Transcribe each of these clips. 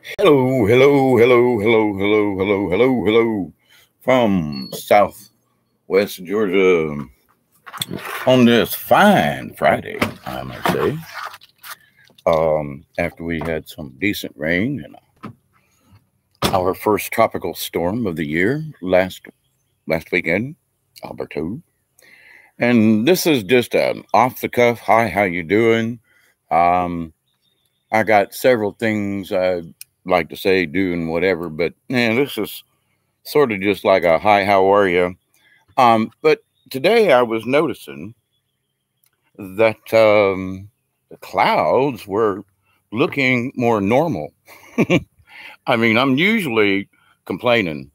Hello, hello, hello, hello, hello, hello, hello, hello from Southwest Georgia on this fine Friday, I might say. After we had some decent rain and our first tropical storm of the year last weekend, Alberto. And this is just an off the cuff. Hi, how you doing? Um, I got several things I'd like to say, do, and whatever, but man, this is sort of just like a hi, how are you? But today I was noticing that the clouds were looking more normal. I mean, I'm usually complaining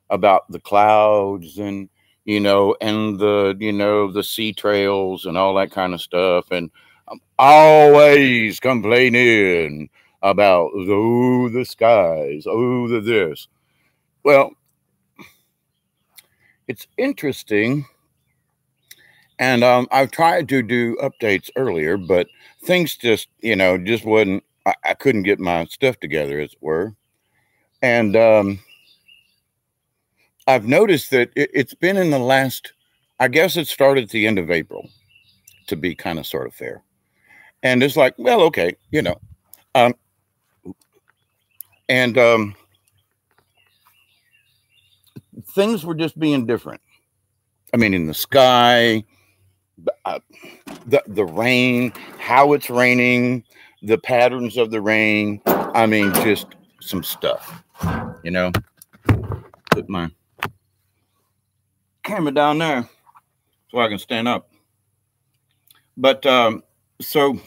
about the clouds and and the sea trails and all that kind of stuff, and I'm always complaining about the skies, the this. Well, it's interesting. And I've tried to do updates earlier, but things just wasn't. I couldn't get my stuff together, as it were. And I've noticed that it's been in the last. I guess it started at the end of April, to be kind of sort of fair. And it's like, well, okay, um, and things were just being different. I mean, in the sky, uh, the rain, how it's raining, the patterns of the rain. I mean, just some stuff, you know. Put my camera down there so I can stand up. But so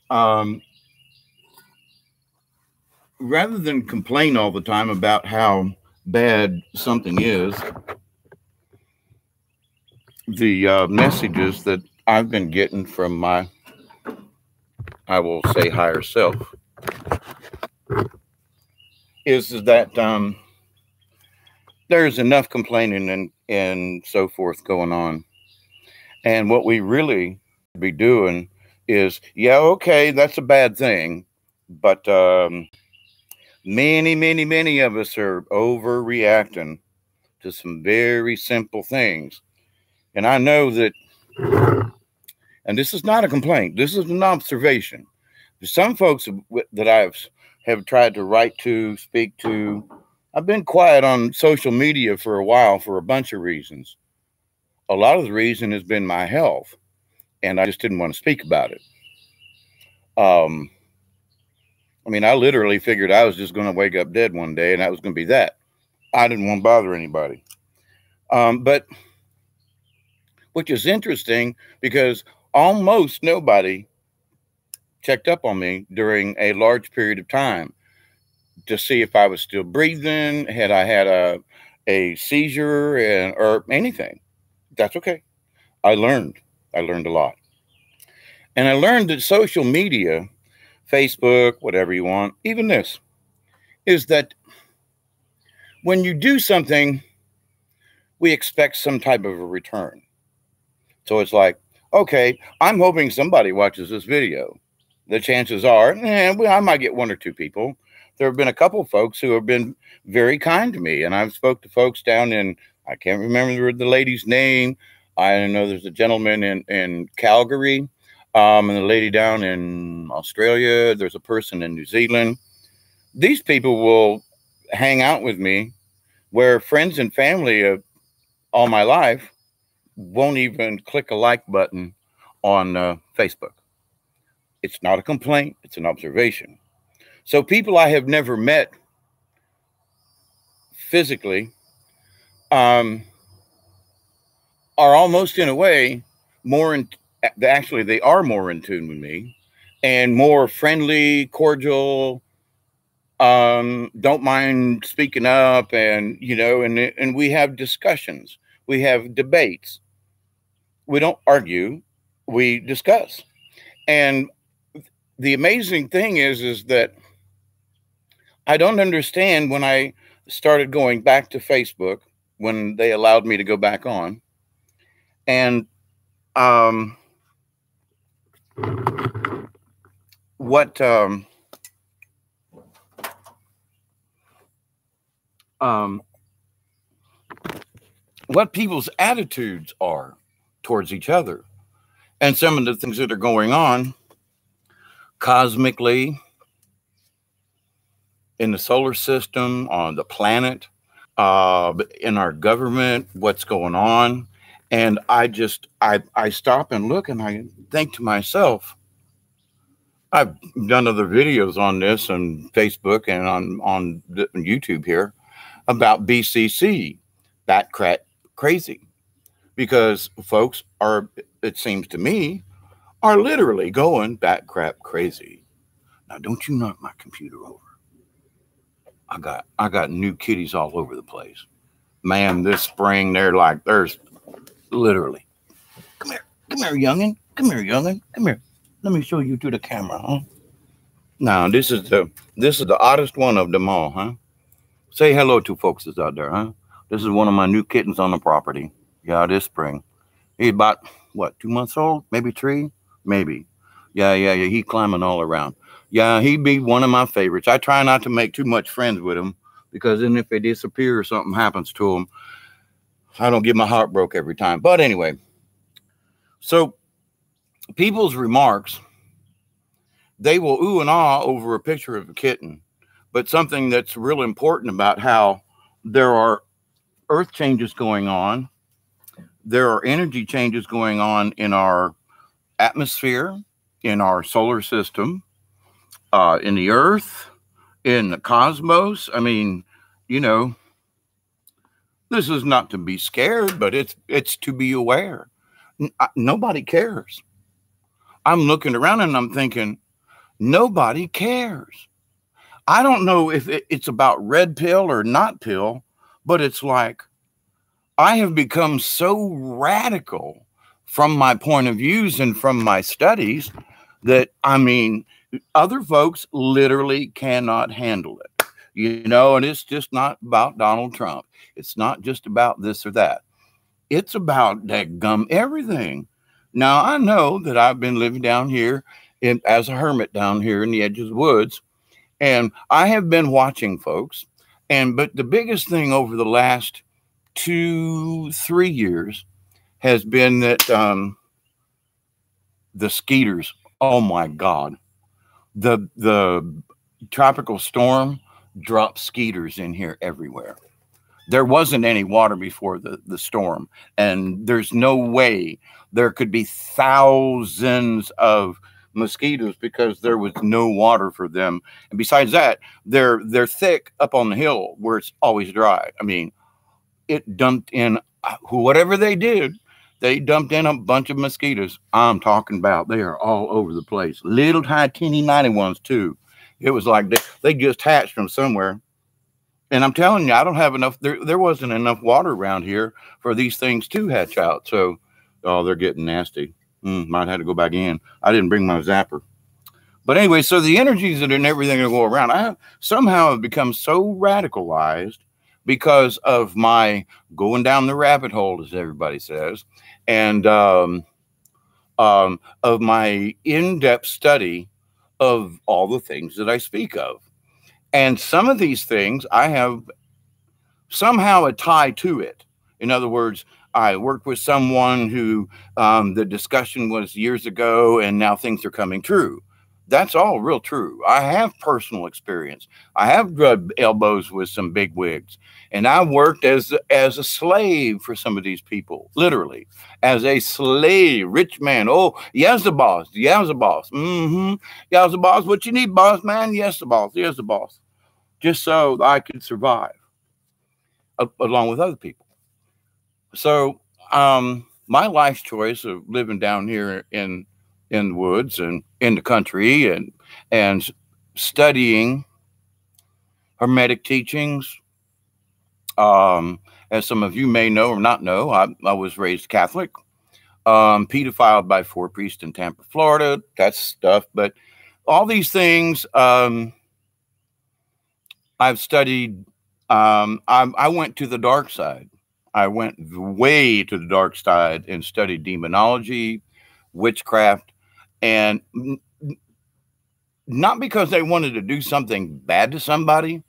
um, rather than complain all the time about how bad something is, the messages that I've been getting from my, I will say, higher self is that there's enough complaining and so forth going on. And what we really be doing is, yeah, okay, that's a bad thing. But many of us are overreacting to some very simple things. And I know that, and this is not a complaint, this is an observation. Some folks that have tried to write to, speak to, I've been quiet on social media for a while for a bunch of reasons. A lot of the reason has been my health, and I just didn't want to speak about it. Um, I mean, I literally figured I was just going to wake up dead one day, and that was going to be that. I didn't want to bother anybody. But which is interesting because almost nobody checked up on me during a large period of time to see if I was still breathing, had I had a seizure, or anything. That's okay. I learned. I learned a lot. And I learned that social media, Facebook, whatever you want, even this, is that when you do something, we expect some type of a return. So it's like, okay, I'm hoping somebody watches this video. The chances are, I might get one or two people. There have been a couple of folks who have been very kind to me, and I've spoke to folks down in, I can't remember the lady's name. I know there's a gentleman in Calgary, and a lady down in Australia. There's a person in New Zealand. These people will hang out with me where friends and family of all my life won't even click a like button on Facebook. It's not a complaint, it's an observation. So people I have never met physically um, are almost in a way more in, actually they are more in tune with me and more friendly, cordial, don't mind speaking up, and and we have discussions, we have debates, we don't argue, we discuss. And the amazing thing is that I don't understand when I started going back to Facebook when they allowed me to go back on, and um, what what people's attitudes are towards each other, and some of the things that are going on cosmically in the solar system, on the planet, in our government, what's going on. And I stop and look and I think to myself, I've done other videos on this on Facebook and on YouTube here about BCC, bat crap crazy, because folks are, it seems to me, are literally going bat crap crazy. Now, don't you knock my computer over. I got new kitties all over the place. Man, this spring there's literally. Come here, youngin. Come here, youngin. Come here. Let me show you to the camera, huh? Now, this is the oddest one of them all, huh? Say hello to folks that's out there, huh? This is one of my new kittens on the property. Yeah, this spring. He's about, what, 2 months old? Maybe 3? Maybe. Yeah. He climbing all around. Yeah, he'd be one of my favorites. I try not to make too much friends with him, because then if they disappear or something happens to them, I don't get my heart broke every time. But anyway, so people's remarks, they will ooh and ah over a picture of a kitten. But something that's real important about how there are earth changes going on, there are energy changes going on in our atmosphere, in our solar system, in the earth, in the cosmos. I mean, you know, this is not to be scared, but it's to be aware. Nobody cares. I'm looking around and I'm thinking, nobody cares. I don't know if it's about red pill or not pill, but it's like I have become so radical from my point of views and from my studies that, I mean, other folks literally cannot handle it, you know, and it's just not about Donald Trump. It's not just about this or that. It's about that gum everything. Now, I know that I've been living down here as a hermit down here in the edge of the woods, and I have been watching folks. But the biggest thing over the last 2-3 years has been that the skeeters, oh my God, the tropical storm dropped skeeters in here everywhere. There wasn't any water before the storm, and there's no way there could be thousands of mosquitoes because there was no water for them. And besides that, they're thick up on the hill where it's always dry. I mean, it dumped in whatever they did. They dumped in a bunch of mosquitoes. I'm talking about they are all over the place. Little tiny 90 ones too. It was like they just hatched from somewhere. And I'm telling you, I don't have enough. There wasn't enough water around here for these things to hatch out. So, oh, they're getting nasty. Might have to go back in. I didn't bring my zapper. But anyway, so the energies that are and everything that go around, I somehow have become so radicalized because of my going down the rabbit hole, as everybody says, and of my in-depth study of all the things that I speak of. And some of these things I have somehow a tie to it. In other words, I worked with someone who the discussion was years ago, and now things are coming true. That's all real true. I have personal experience. I have rubbed elbows with some big wigs, and I worked as a slave for some of these people, literally as a slave, rich man. Oh, yes, the boss. Yes, the boss. Yes, the boss. What you need, boss man? Yes, the boss. Yes, the boss. Just so I could survive along with other people. So my life's choice of living down here in the woods and in the country and studying Hermetic teachings. As some of you may know or not know, I was raised Catholic, pedophiled by 4 priests in Tampa, Florida. That's stuff. But all these things I've studied. I went to the dark side. I went way to the dark side and studied demonology, witchcraft, and not because they wanted to do something bad to somebody,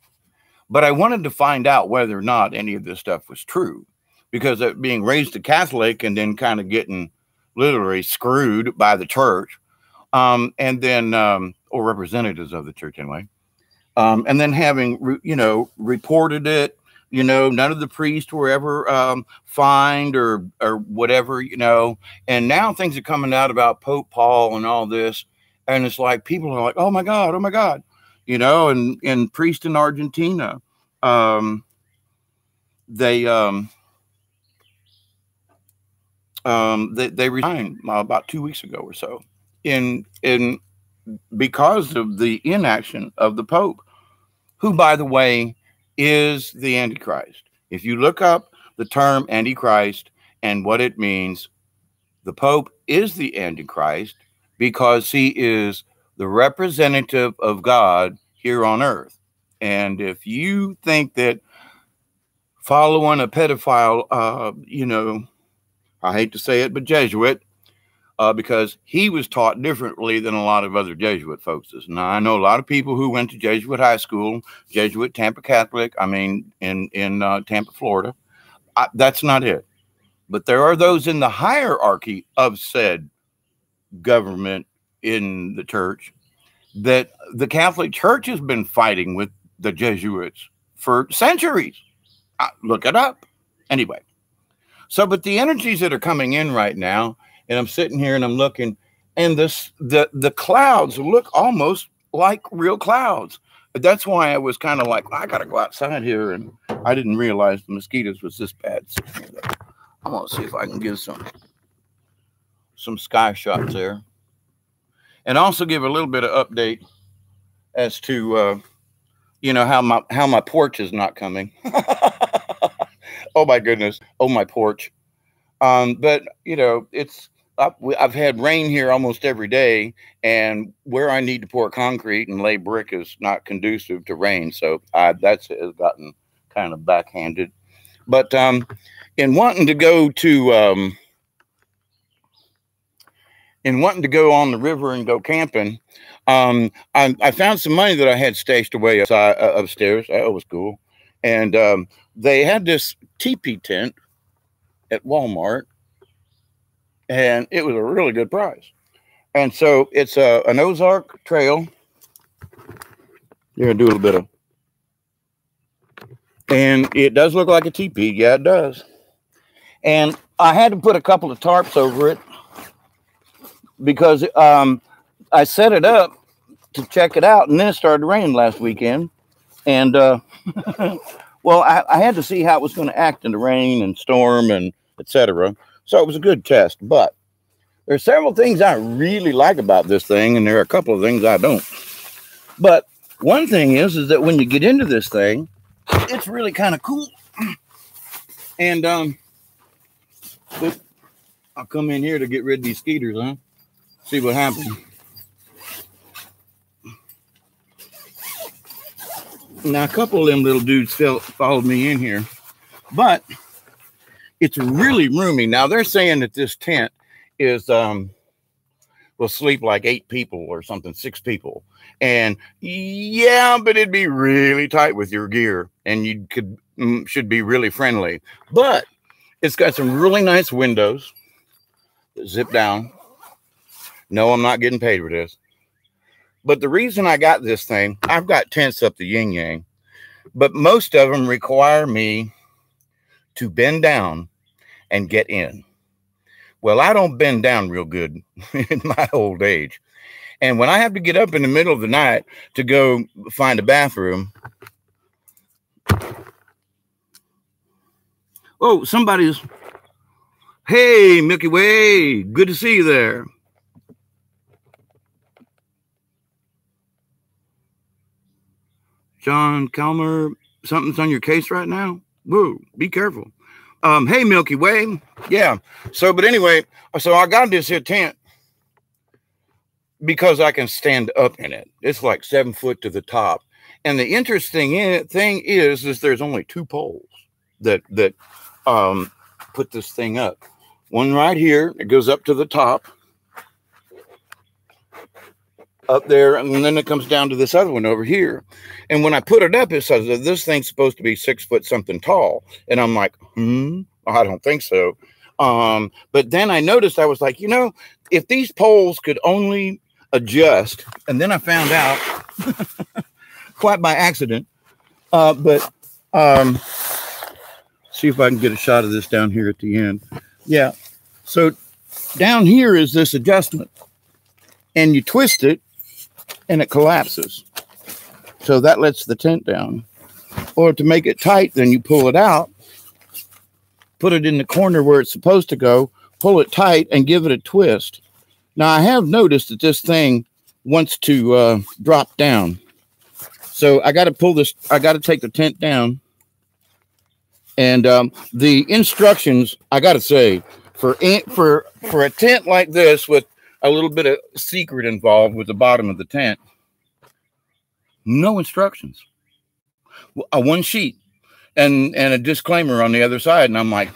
But I wanted to find out whether or not any of this stuff was true, because being raised a Catholic and then kind of getting literally screwed by the church, and then, or representatives of the church anyway, and then having, you know, reported it, you know, none of the priests were ever fined or whatever, you know, and now things are coming out about Pope Paul and all this, and it's like people are like, oh my God, you know, and priests in Argentina, they resigned about 2 weeks ago or so, in because of the inaction of the Pope, who, by the way, is the Antichrist. If you look up the term Antichrist and what it means, the Pope is the Antichrist because he is the representative of God here on earth. And if you think that following a pedophile, you know, I hate to say it, but Jesuit, because he was taught differently than a lot of other Jesuit folks. Now, I know a lot of people who went to Jesuit high school, Jesuit Tampa Catholic, I mean, in Tampa, Florida. That's not it. But there are those in the hierarchy of said government in the church that the Catholic Church has been fighting with the Jesuits for centuries. Look it up. Anyway. So, but the energies that are coming in right now, and I'm sitting here and I'm looking, and the clouds look almost like real clouds. But that's why I was kind of like, I got to go outside here. And I didn't realize the mosquitoes was this bad. I'm going to see if I can get some sky shots there. And also give a little bit of update as to, you know, how my porch is not coming. Oh, my goodness. Oh, my porch. But, you know, I've had rain here almost every day, and where I need to pour concrete and lay brick is not conducive to rain. So that's has gotten kind of backhanded. But in wanting to go on the river and go camping, I found some money that I had stashed away upstairs. That was cool. And they had this teepee tent at Walmart, and it was a really good price. And so it's an Ozark trail. You're gonna do a little bit of, and it does look like a teepee. Yeah, it does. And I had to put a couple of tarps over it because I set it up to check it out, and then it started raining last weekend. And well, I had to see how it was going to act in the rain and storm and etc. So it was a good test. But there are several things I really like about this thing, and there are a couple of things I don't. But one thing is that when you get into this thing, it's really kind of cool. And I'll come in here to get rid of these skeeters, huh? See what happens. Now, a couple of them little dudes followed me in here, but it's really roomy. Now, they're saying that this tent is will sleep like 8 people or something, 6 people. And yeah, but it'd be really tight with your gear, and you should be really friendly. But it's got some really nice windows that zip down. No, I'm not getting paid for this. But the reason I got this thing, I've got tents up the yin yang, but most of them require me to bend down and get in. Well, I don't bend down real good in my old age. And when I have to get up in the middle of the night to go find a bathroom. Oh, somebody's. Hey, Milky Way. Good to see you there. John Calmer, something's on your case right now? Whoa, be careful. Hey, Milky Way. Yeah. So, but anyway, so I got this here tent because I can stand up in it. It's like 7 foot to the top. And the interesting thing is there's only 2 poles that put this thing up. One right here, it goes up to the top. up there, and then it comes down to this other one over here. And when I put it up, it says that this thing's supposed to be 6 foot something tall. And I'm like, I don't think so. But then I noticed, I was like, you know, if these poles could only adjust, and then I found out quite by accident, see if I can get a shot of this down here at the end. Yeah. So down here is this adjustment, and you twist it and it collapses. So that lets the tent down. Or to make it tight, then you pull it out, put it in the corner where it's supposed to go, pull it tight and give it a twist. Now I have noticed that this thing wants to drop down. So I got to pull this, I got to take the tent down. And the instructions, I got to say, for a tent like this with a little bit of secret involved with the bottom of the tent, no instructions. One sheet and a disclaimer on the other side. And I'm like,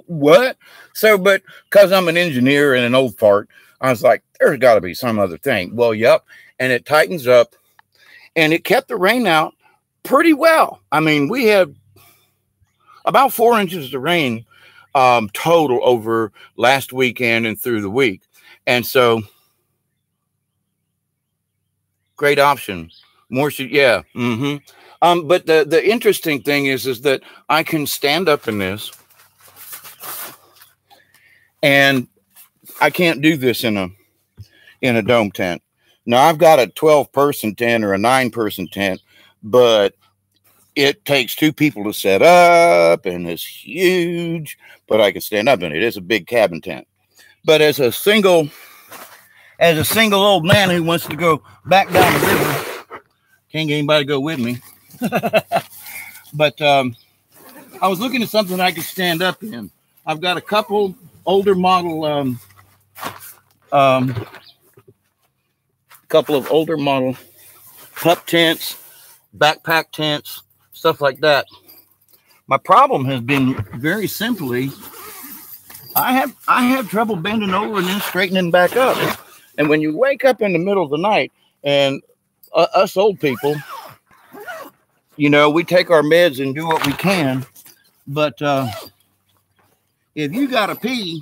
what? So, but because I'm an engineer and an old fart, I was like, there's got to be some other thing. Well, yep. And it tightens up, and it kept the rain out pretty well. I mean, we had about 4 inches of rain total over last weekend and through the week. And so, great option. More should, yeah. But the interesting thing is that I can stand up in this, and I can't do this in a dome tent. Now I've got a 12-person tent or a 9-person tent, but it takes 2 people to set up, and it's huge, but I can stand up in it. It's a big cabin tent. But as a single old man who wants to go back down the river, can't get anybody to go with me. But I was looking at something I could stand up in. I've got a couple older model pup tents, backpack tents, stuff like that. My problem has been very simply, I have trouble bending over and then straightening back up. And when you wake up in the middle of the night, and us old people, you know, we take our meds and do what we can, but if you got to pee,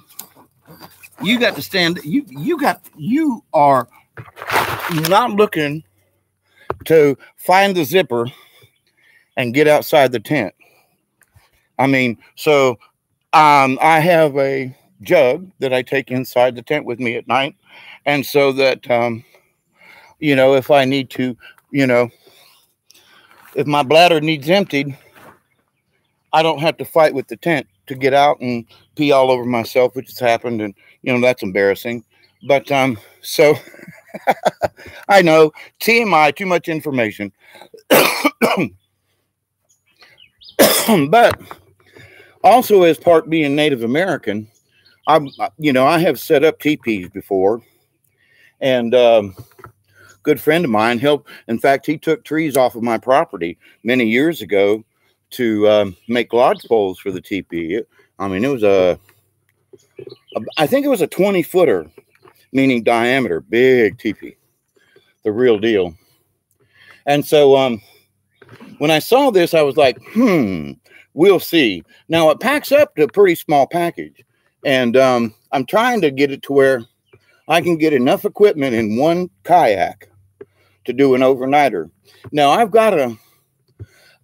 you got to stand. You are not looking to find the zipper and get outside the tent. I mean, so I have a jug that I take inside the tent with me at night, and so that you know, if I need to, you know, if my bladder needs emptied, I don't have to fight with the tent to get out and pee all over myself, which has happened, and you know, that's embarrassing. But so I know, TMI, too much information. But also, as part being Native American, I have set up teepees before, and good friend of mine helped. In fact, he took trees off of my property many years ago to make lodge poles for the teepee. I mean, it was I think it was a 20-footer, meaning diameter, big teepee, the real deal. And so when I saw this, I was like, we'll see. Now it packs up to a pretty small package, and I'm trying to get it to where I can get enough equipment in one kayak to do an overnighter. Now I've got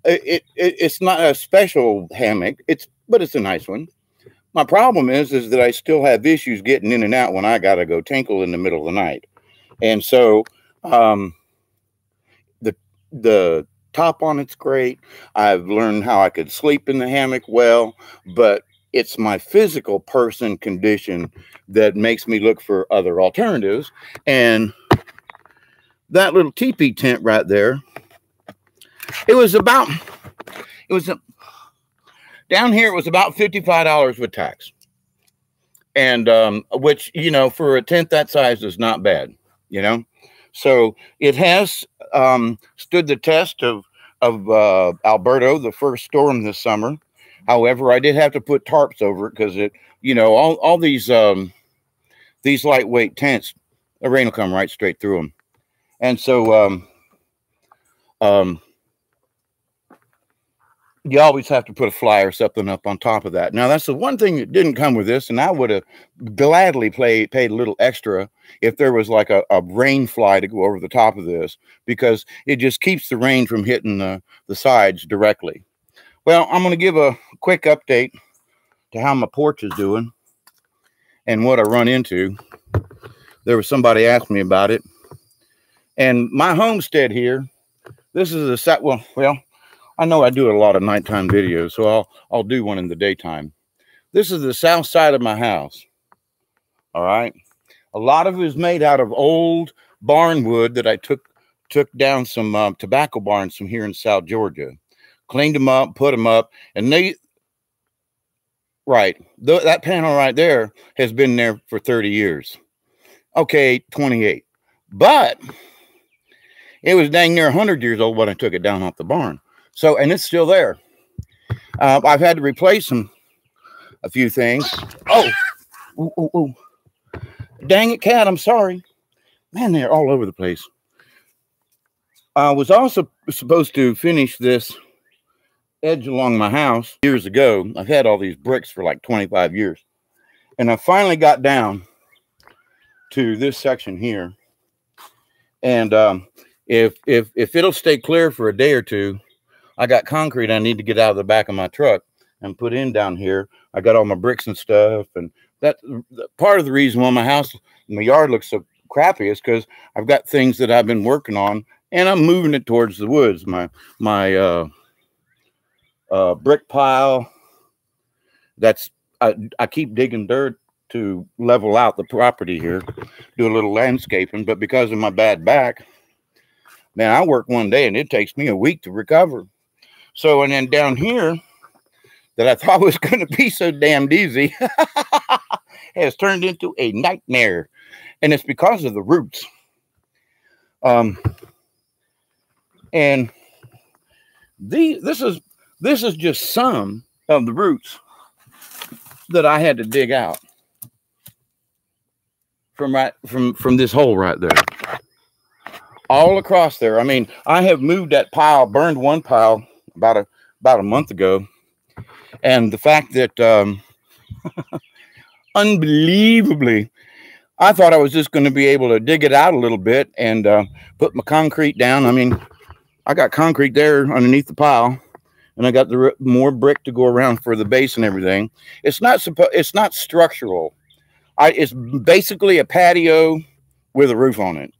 it's not a special hammock, but it's a nice one. My problem is that I still have issues getting in and out when I got to go tinkle in the middle of the night. And so the top on it's great. I've learned how I could sleep in the hammock well, but it's my physical person condition that makes me look for other alternatives. And that little teepee tent right there, down here, it was about $55 with tax. And which, you know, for a tent that size is not bad, you know. So it has stood the test of Alberto, the first storm this summer. However, I did have to put tarps over it because it, you know, all these lightweight tents, the rain will come right straight through them. And so you always have to put a fly or something up on top of that. Now, that's the one thing that didn't come with this, and I would have gladly paid a little extra if there was like a rain fly to go over the top of this, because it just keeps the rain from hitting the sides directly. Well, I'm going to give a quick update to how my porch is doing and what I run into. There was somebody asked me about it. And my homestead here, this is a set. Well, I know I do a lot of nighttime videos, so I'll do one in the daytime. This is the south side of my house. All right. A lot of it is made out of old barn wood that I took down some tobacco barns from here in South Georgia. Cleaned them up, put them up, and that panel right there has been there for 30 years. Okay, 28. But it was dang near 100 years old when I took it down off the barn. So, and it's still there. I've had to replace a few things. Oh, ooh. Dang it, cat, I'm sorry. Man, they're all over the place. I was also supposed to finish this edge along my house years ago. I've had all these bricks for like 25 years. And I finally got down to this section here. And if it'll stay clear for a day or two, I got concrete I need to get out of the back of my truck and put in down here. I got all my bricks and stuff, and that part of the reason why my yard looks so crappy is because I've got things that I've been working on, and I'm moving it towards the woods. My brick pile. I keep digging dirt to level out the property here, do a little landscaping, but because of my bad back, man, I work one day and it takes me a week to recover. So, and then down here that I thought was going to be so damned easy has turned into a nightmare. And it's because of the roots. And this is just some of the roots that I had to dig out from this hole right there. All across there. I mean, I have moved that pile, burned one pile about a month ago, and the fact that unbelievably, I thought I was just going to be able to dig it out a little bit and put my concrete down. I mean, I got concrete there underneath the pile, and I got the more brick to go around for the base and everything. It's not structural. It's basically a patio with a roof on it.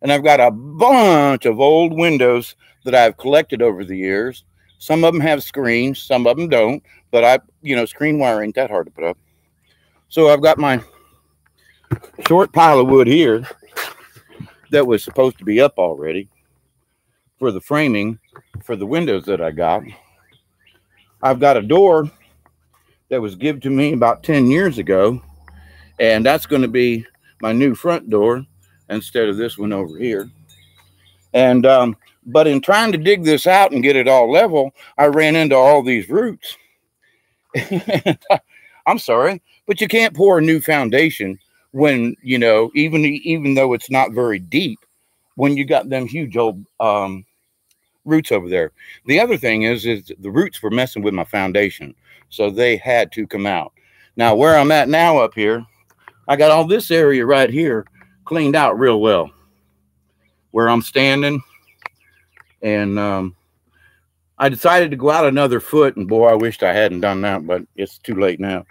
And I've got a bunch of old windows that I've collected over the years. Some of them have screens, some of them don't. But screen wire ain't that hard to put up. So I've got my short pile of wood here that was supposed to be up already for the framing for the windows that I got. I've got a door that was given to me about 10 years ago, and that's going to be my new front door instead of this one over here. And but in trying to dig this out and get it all level, I ran into all these roots. I'm sorry, but you can't pour a new foundation when, even though it's not very deep, when you got them huge old roots over there. The other thing is the roots were messing with my foundation, so they had to come out. Now, where I'm at now up here, I got all this area right here cleaned out real well, where I'm standing, and I decided to go out another foot, and boy, I wished I hadn't done that, but it's too late now.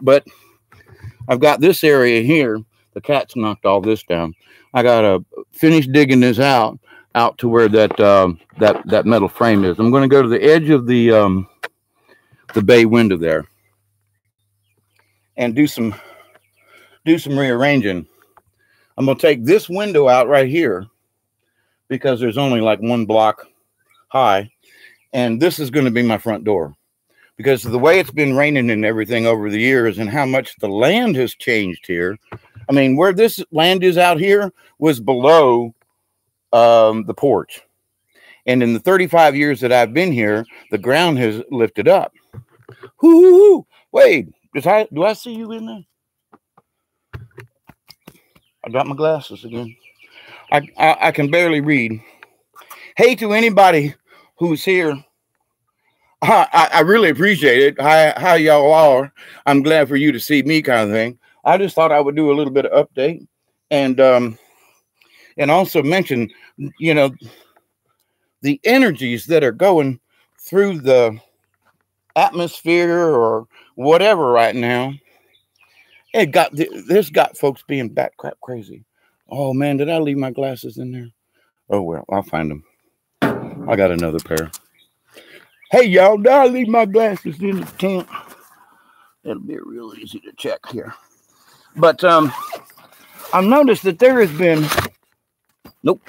But I've got this area here. The cat's knocked all this down. I got to finish digging this out to where that metal frame is. I'm going to go to the edge of the bay window there and do some rearranging. I'm going to take this window out right here because there's only like one block high, and this is going to be my front door because of the way it's been raining and everything over the years and how much the land has changed here. I mean, where this land is out here was below the porch, and in the 35 years that I've been here, the ground has lifted up. Hoo! Wade, do I see you in there? I got my glasses again. I can barely read. Hey to anybody who's here. I really appreciate it. How y'all are. I'm glad for you to see me, kind of thing. I just thought I would do a little bit of update and also mention, you know, the energies that are going through the atmosphere or whatever right now. This got folks being bat crap crazy. Oh man, did I leave my glasses in there? Oh well, I'll find them. I got another pair. Hey y'all, did I leave my glasses in the tent? It'll be real easy to check here. But I've noticed that there has been nope.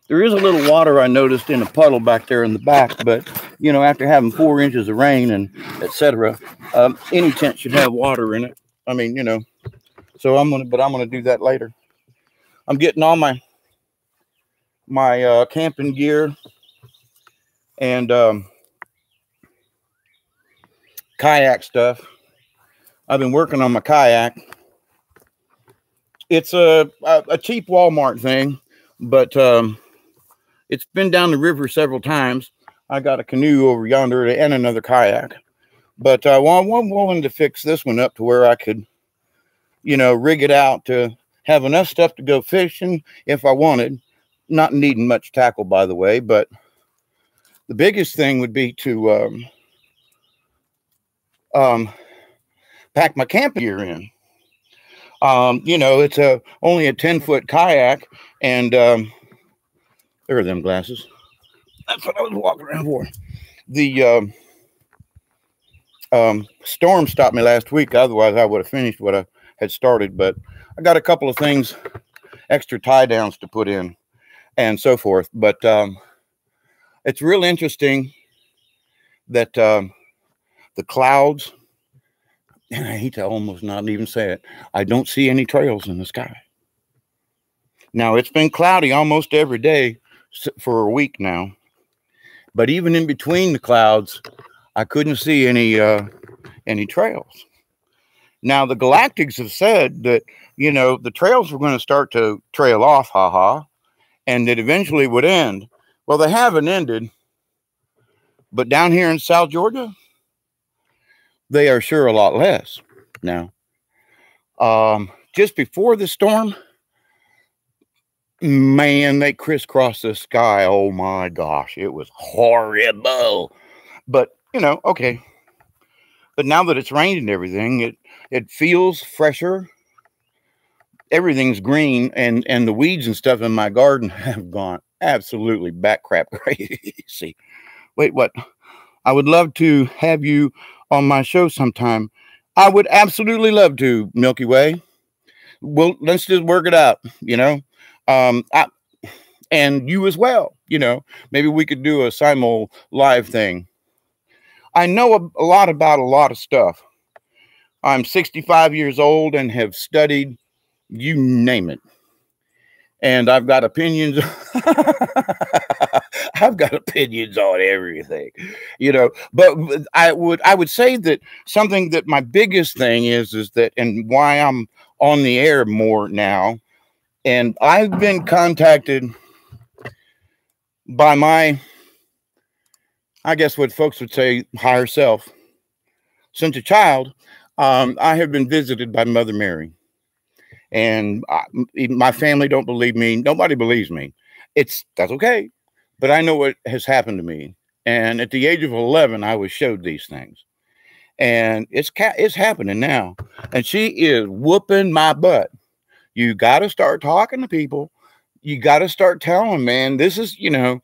There is a little water I noticed in a puddle back there in the back, but you know, after having 4 inches of rain and etc., any tent should have water in it. I mean, you know, so I'm gonna do that later. I'm getting all my camping gear and kayak stuff. I've been working on my kayak. It's a cheap Walmart thing, but it's been down the river several times. I got a canoe over yonder and another kayak, but I'm willing to fix this one up to where I could, you know, rig it out to have enough stuff to go fishing if I wanted. Not needing much tackle, by the way, but the biggest thing would be to pack my camping gear in. You know, it's only a 10-foot kayak, and there are them glasses. That's what I was walking around for. The storm stopped me last week. Otherwise, I would have finished what I had started. But I got a couple of things, extra tie downs to put in, and so forth. But it's real interesting that the clouds. And I hate to almost not even say it. I don't see any trails in the sky. Now, it's been cloudy almost every day for a week now. But even in between the clouds, I couldn't see any trails. Now, the Galactics have said that, you know, the trails were going to start to trail off, and it eventually would end. Well, they haven't ended. But down here in South Georgia, they are sure a lot less now. Just before the storm, man, they crisscrossed the sky. Oh my gosh, it was horrible. But you know, okay. But now that it's rained and everything, it feels fresher. Everything's green, and the weeds and stuff in my garden have gone absolutely bat crap crazy. Wait, what? I would love to have you on my show sometime. I would absolutely love to, Milky Way. Well, let's just work it out, you know. And you as well, you know. Maybe we could do a simul live thing. I know a lot about a lot of stuff. I'm 65 years old and have studied, you name it. And I've got opinions. I've got opinions on everything, you know. But I would say that something that my biggest thing is that, and why I'm on the air more now, and I've been contacted by my, I guess what folks would say, higher self. Since a child, I have been visited by Mother Mary. And my family don't believe me. Nobody believes me. That's okay. But I know what has happened to me. And at the age of 11, I was showed these things. And it's happening now. And she is whooping my butt. You got to start talking to people. You got to start telling them, man, this is, you know,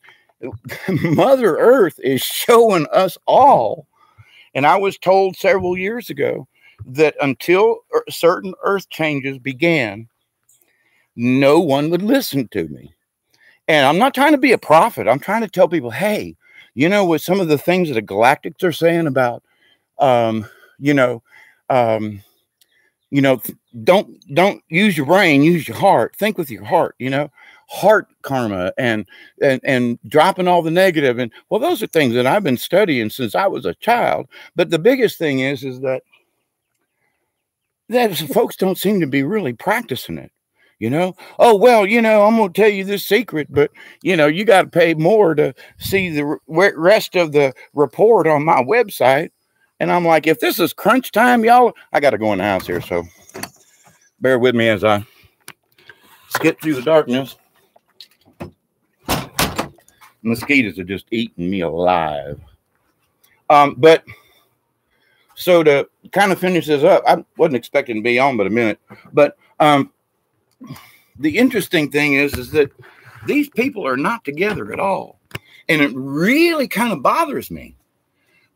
Mother Earth is showing us all. And I was told several years ago that until certain earth changes began, no one would listen to me. And I'm not trying to be a prophet. I'm trying to tell people, hey, you know, with some of the things that the Galactics are saying about, don't use your brain, use your heart. Think with your heart, you know, heart karma and dropping all the negative. And well, those are things that I've been studying since I was a child. But the biggest thing is that folks don't seem to be really practicing it. You know, oh, well, you know, I'm going to tell you this secret, but, you know, you got to pay more to see the rest of the report on my website. And I'm like, if this is crunch time, y'all, I got to go in the house here. So bear with me as I skip through the darkness. Mosquitoes are just eating me alive. But so to kind of finish this up, I wasn't expecting to be on but a minute, but the interesting thing is that these people are not together at all. And it really kind of bothers me.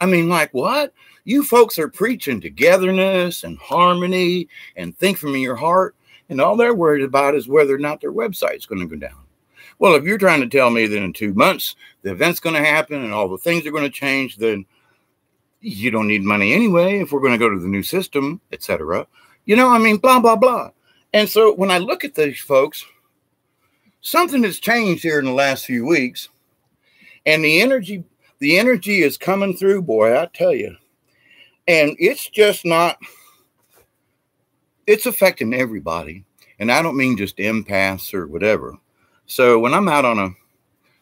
I mean, like, what? You folks are preaching togetherness and harmony and think from your heart. And all they're worried about is whether or not their website's going to go down. Well, if you're trying to tell me that in 2 months, the event's going to happen and all the things are going to change, then you don't need money anyway if we're going to go to the new system, etc. You know, I mean, blah, blah, blah. And so when I look at these folks, something has changed here in the last few weeks. And the energy is coming through, boy, I tell you. And it's just not, it's affecting everybody. And I don't mean just empaths or whatever. So when I'm out on a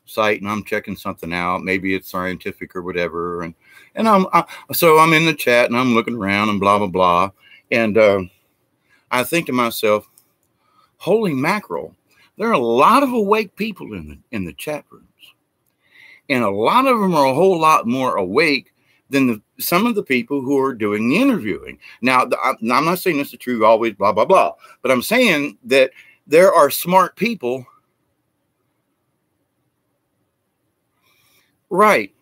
site and I'm checking something out, maybe it's scientific or whatever, and so I'm in the chat and I'm looking around and blah, blah, blah. And I think to myself, holy mackerel, there are a lot of awake people in the chat rooms. And a lot of them are a whole lot more awake than some of the people who are doing the interviewing. Now, I'm not saying this is true always, blah, blah, blah. But I'm saying that there are smart people. Right.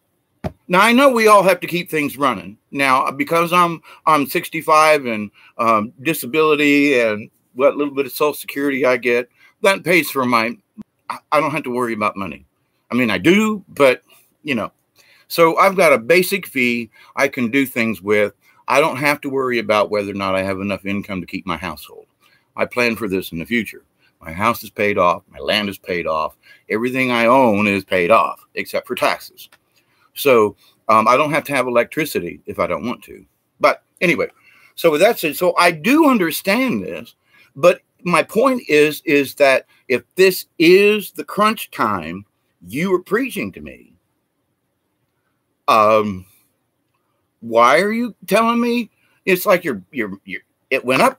Now, I know we all have to keep things running. Now, because I'm 65 and disability and what little bit of Social Security I get, that pays for I don't have to worry about money. I mean, I do, but, you know. So I've got a basic fee I can do things with. I don't have to worry about whether or not I have enough income to keep my household. I plan for this in the future. My house is paid off. My land is paid off. Everything I own is paid off, except for taxes. So I don't have to have electricity if I don't want to. But anyway, so with that said, so I do understand this. But my point is that if this is the crunch time you are preaching to me, why are you telling me it's like it went up?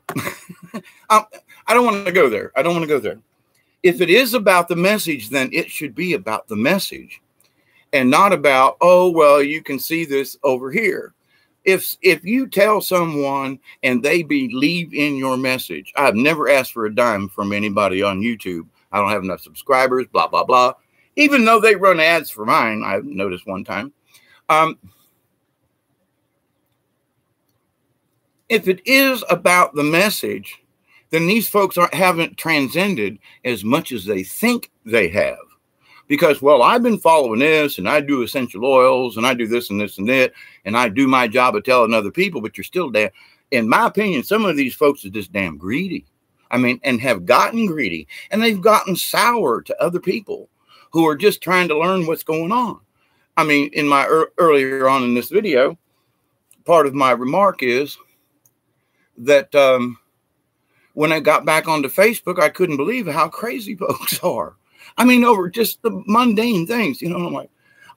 I don't want to go there. I don't want to go there. If it is about the message, then it should be about the message and not about, oh, well, you can see this over here. If you tell someone and they believe in your message, I've never asked for a dime from anybody on YouTube. I don't have enough subscribers, blah, blah, blah. Even though they run ads for mine, I've noticed one time. If it is about the message, then these folks haven't transcended as much as they think they have. Because, well, I've been following this, and I do essential oils, and I do this and this and that, and I do my job of telling other people, but you're still damn, in my opinion, some of these folks are just damn greedy. I mean, and have gotten greedy, and they've gotten sour to other people who are just trying to learn what's going on. I mean, in my earlier on in this video, part of my remark is that when I got back onto Facebook, I couldn't believe how crazy folks are. I mean, over just the mundane things, you know, I'm like,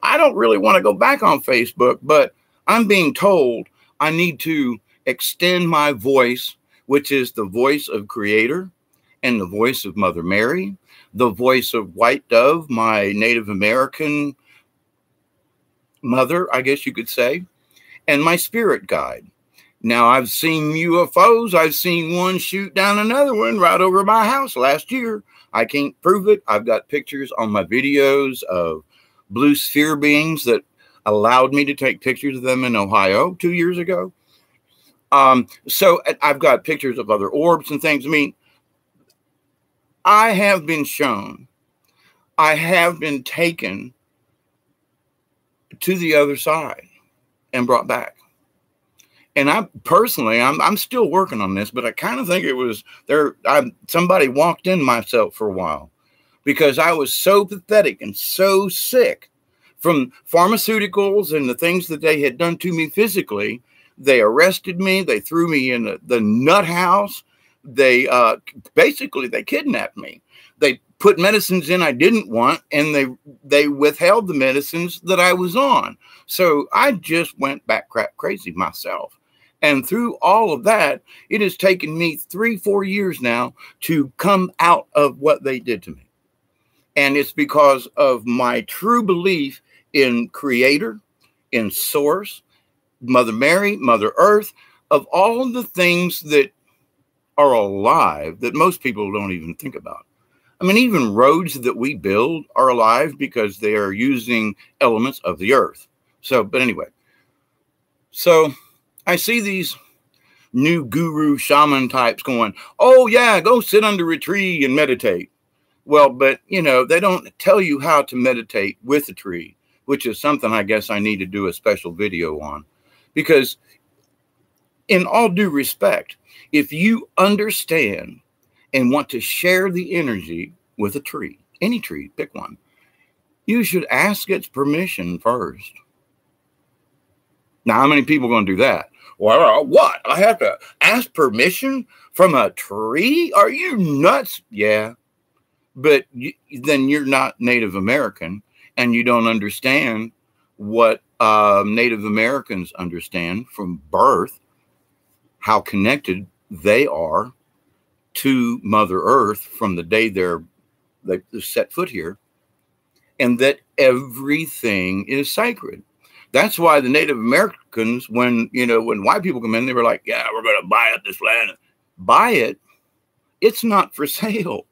I don't really want to go back on Facebook, but I'm being told I need to extend my voice, which is the voice of Creator and the voice of Mother Mary, the voice of White Dove, my Native American mother, I guess you could say, and my spirit guide. Now, I've seen UFOs. I've seen one shoot down another one right over my house last year. I can't prove it. I've got pictures on my videos of blue sphere beings that allowed me to take pictures of them in Ohio 2 years ago. So I've got pictures of other orbs and things. I mean, I have been shown, I have been taken to the other side and brought back. And I personally, I'm still working on this, but I kind of think it was there. Somebody walked in myself for a while because I was so pathetic and so sick from pharmaceuticals and the things that they had done to me physically. They arrested me. They threw me in the nut house. basically they kidnapped me. They put medicines in I didn't want, and they withheld the medicines that I was on. So I just went back crap crazy myself. And through all of that, it has taken me 3-4 years now to come out of what they did to me. And it's because of my true belief in Creator, in Source, Mother Mary, Mother Earth, of all the things that are alive that most people don't even think about. I mean, even roads that we build are alive because they are using elements of the earth. So, but anyway, so I see these new guru shaman types going, oh yeah, go sit under a tree and meditate. Well, but you know, they don't tell you how to meditate with a tree, which is something I guess I need to do a special video on, because in all due respect, if you understand and want to share the energy with a tree, any tree, pick one, you should ask its permission first. Now, how many people are going to do that? Well, what? I have to ask permission from a tree? Are you nuts? Yeah. But then you're not Native American, and you don't understand what Native Americans understand from birth, how connected they are to Mother Earth from the day they set foot here, and that everything is sacred. That's why the Native Americans, when white people come in, they were like, yeah, we're going to buy up this land. Buy it. It's not for sale.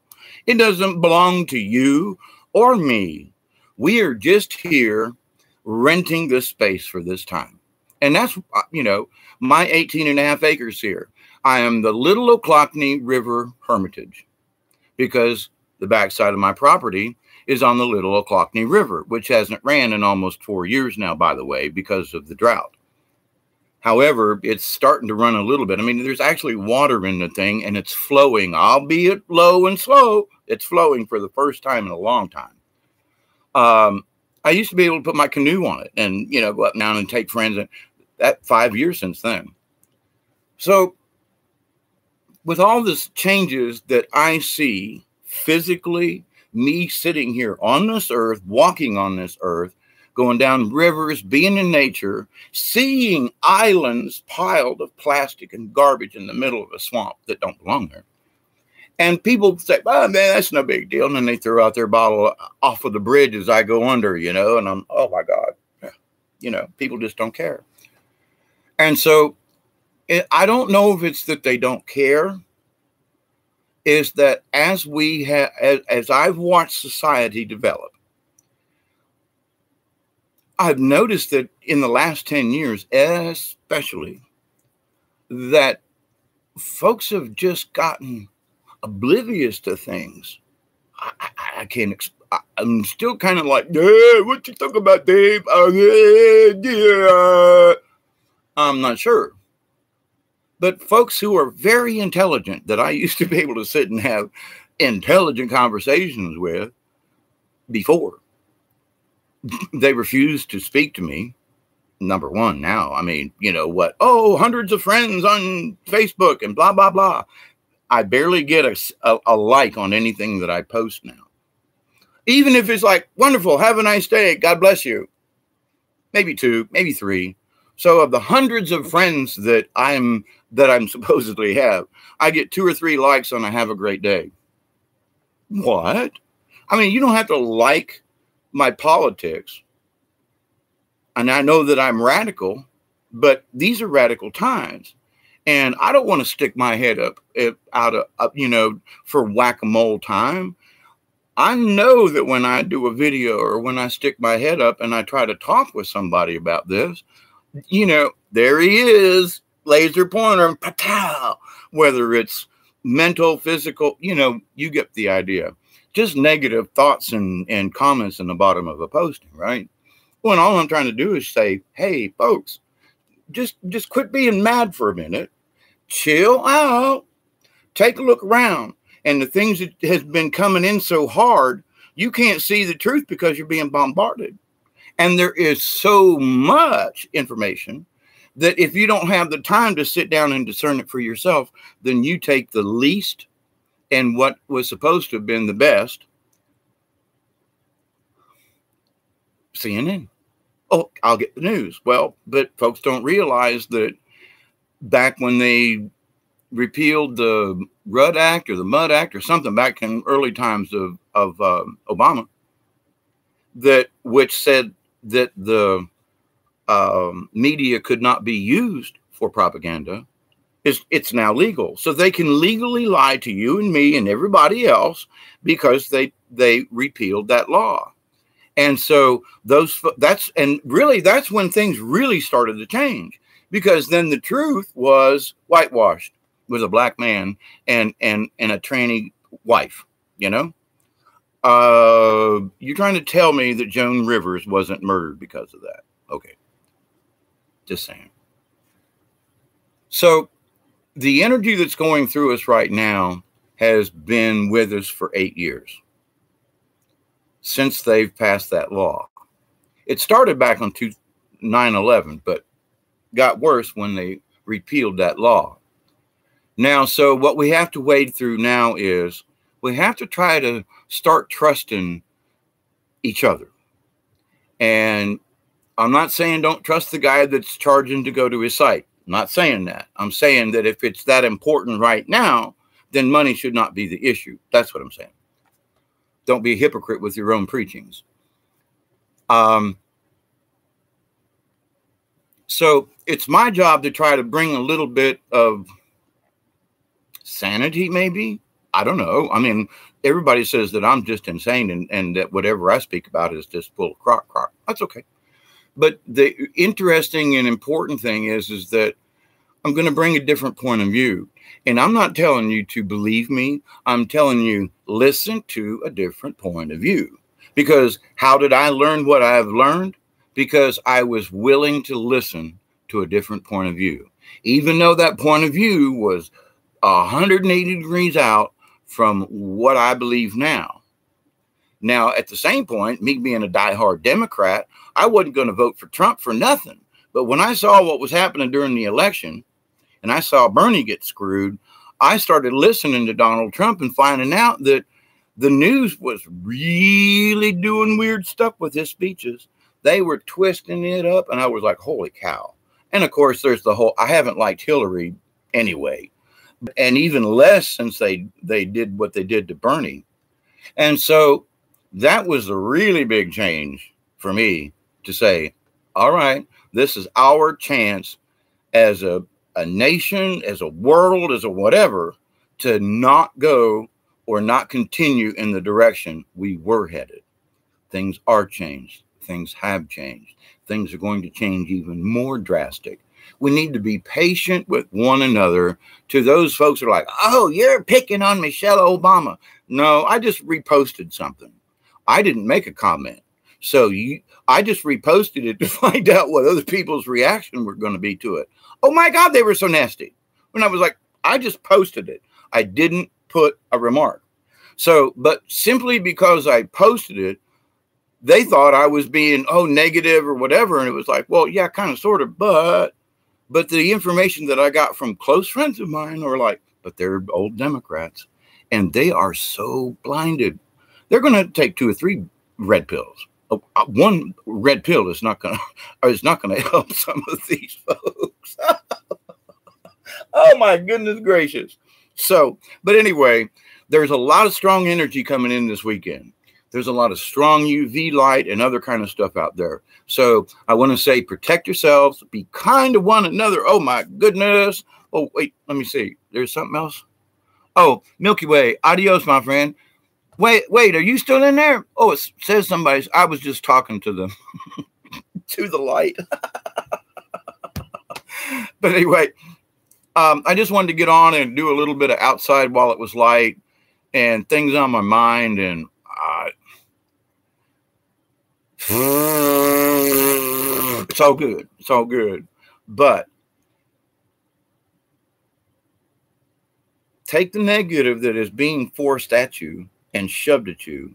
It doesn't belong to you or me. We are just here renting this space for this time. And that's, my 18.5 acres here. I am the Little Ochlockonee River Hermitage, because the backside of my property is on the Little Ochlockonee River, which hasn't ran in almost 4 years now, by the way, because of the drought. However, it's starting to run a little bit. I mean, there's actually water in the thing, and it's flowing, albeit low and slow. It's flowing for the first time in a long time. I used to be able to put my canoe on it and, go up and down and take friends. And that 5 years since then. So with all this changes that I see physically, me sitting here on this earth, walking on this earth, going down rivers, being in nature, seeing islands piled of plastic and garbage in the middle of a swamp that don't belong there. And people say, oh, man, that's no big deal. And then they throw out their bottle off of the bridge as I go under, and I'm, oh my God, people just don't care. And so I don't know if it's that they don't care, is that as I've watched society develop, I've noticed that in the last 10 years, especially, that folks have just gotten oblivious to things. I can't, I'm still kind of like, hey, what you talking about, Dave? I'm not sure. But folks who are very intelligent, that I used to be able to sit and have intelligent conversations with before, they refuse to speak to me. Number one now. I mean, what? Oh, hundreds of friends on Facebook and blah, blah, blah. I barely get a like on anything that I post now. Even if it's like, wonderful, have a nice day, God bless you. Maybe 2, maybe 3. So of the hundreds of friends that I'm supposedly have, I get 2 or 3 likes on a have a great day. What? I mean, you don't have to like my politics. And I know that I'm radical, but these are radical times. And I don't want to stick my head up for whack-a-mole time. I know that when I do a video or when I stick my head up and I try to talk with somebody about this, there he is, laser pointer, patow, whether it's mental, physical, you get the idea. Just negative thoughts and comments in the bottom of a posting, right? Well, and all I'm trying to do is say, hey, folks, just quit being mad for a minute. Chill out. Take a look around. And the things that has been coming in so hard, you can't see the truth because you're being bombarded. And there is so much information that if you don't have the time to sit down and discern it for yourself, then you take the least and what was supposed to have been the best. CNN. Oh, I'll get the news. Well, but folks don't realize that back when they repealed the Rudd Act or the Mudd Act or something back in early times of Obama, that which said that the media could not be used for propaganda, it's now legal. So they can legally lie to you and me and everybody else because they repealed that law. And so that's when things really started to change, because then the truth was whitewashed, was a black man and a tranny wife, you know. You're trying to tell me that Joan Rivers wasn't murdered because of that? Okay. Just saying. So the energy that's going through us right now has been with us for 8 years since they've passed that law. It started back on 9/11, but got worse when they repealed that law. Now, so what we have to wade through now is we have to try to start trusting each other. And I'm not saying don't trust the guy that's charging to go to his site. I'm not saying that. I'm saying that if it's that important right now, then money should not be the issue. That's what I'm saying. Don't be a hypocrite with your own preachings. So it's my job to try to bring a little bit of sanity, maybe. I don't know. I mean, everybody says that I'm just insane and that whatever I speak about is just full of crock. That's okay. But the interesting and important thing is that I'm going to bring a different point of view. And I'm not telling you to believe me. I'm telling you, listen to a different point of view. Because how did I learn what I've learned? Because I was willing to listen to a different point of view. Even though that point of view was 180 degrees out from what I believe now. Now, at the same point, me being a diehard Democrat, I wasn't going to vote for Trump for nothing. But when I saw what was happening during the election, and I saw Bernie get screwed, I started listening to Donald Trump and finding out that the news was really doing weird stuff with his speeches. They were twisting it up, and I was like, holy cow. And of course, there's the whole, I haven't liked Hillary anyway, and even less since they did what they did to Bernie. And so that was a really big change for me to say, all right, this is our chance as a nation, as a world, as a whatever, to not go or not continue in the direction we were headed. Things are changed. Things have changed. Things are going to change even more drastic. We need to be patient with one another. To those folks who are like, oh, you're picking on Michelle Obama. No, I just reposted something. I didn't make a comment. So I just reposted it to find out what other people's reaction were going to be to it. Oh my God, they were so nasty. When I was like, I just posted it. I didn't put a remark. So, but simply because I posted it, they thought I was being, negative or whatever. And it was like, well, yeah, kind of, sort of, but the information that I got from close friends of mine are like, but they're old Democrats and they are so blinded. They're going to take 2 or 3 red pills. One red pill is not going to help some of these folks. Oh my goodness gracious. So, but anyway, there's a lot of strong energy coming in this weekend. There's a lot of strong UV light and other kind of stuff out there. So I want to say, protect yourselves, be kind to one another. Oh my goodness. Oh, wait, let me see. There's something else. Oh, Milky Way. Adios, my friend. Wait, are you still in there? Oh, it says somebody's. I was just talking to them, to the light. But anyway, I just wanted to get on and do a little bit of outside while it was light and things on my mind. And it's all good. It's all good. But take the negative that is being forced at you and shoved at you.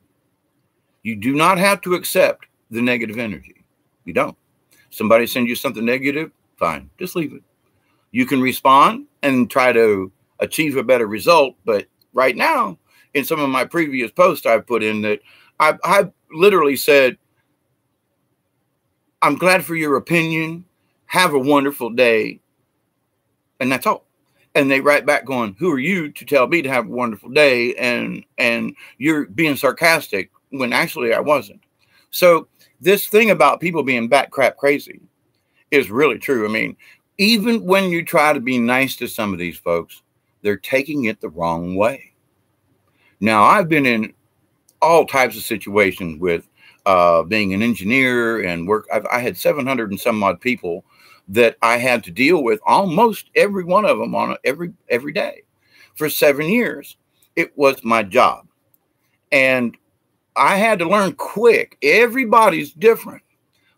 You do not have to accept the negative energy. You don't. Somebody sends you something negative, fine. Just leave it. You can respond and try to achieve a better result. But right now, in some of my previous posts, I've put in that I've literally said, I'm glad for your opinion. Have a wonderful day. And that's all. And they write back going, who are you to tell me to have a wonderful day? And you're being sarcastic when actually I wasn't. So this thing about people being bat crap crazy is really true. I mean, even when you try to be nice to some of these folks, they're taking it the wrong way. Now, I've been in all types of situations with being an engineer and work. I had 700 and some odd people that I had to deal with, almost every one of them on every day for 7 years. It was my job. And I had to learn quick. Everybody's different,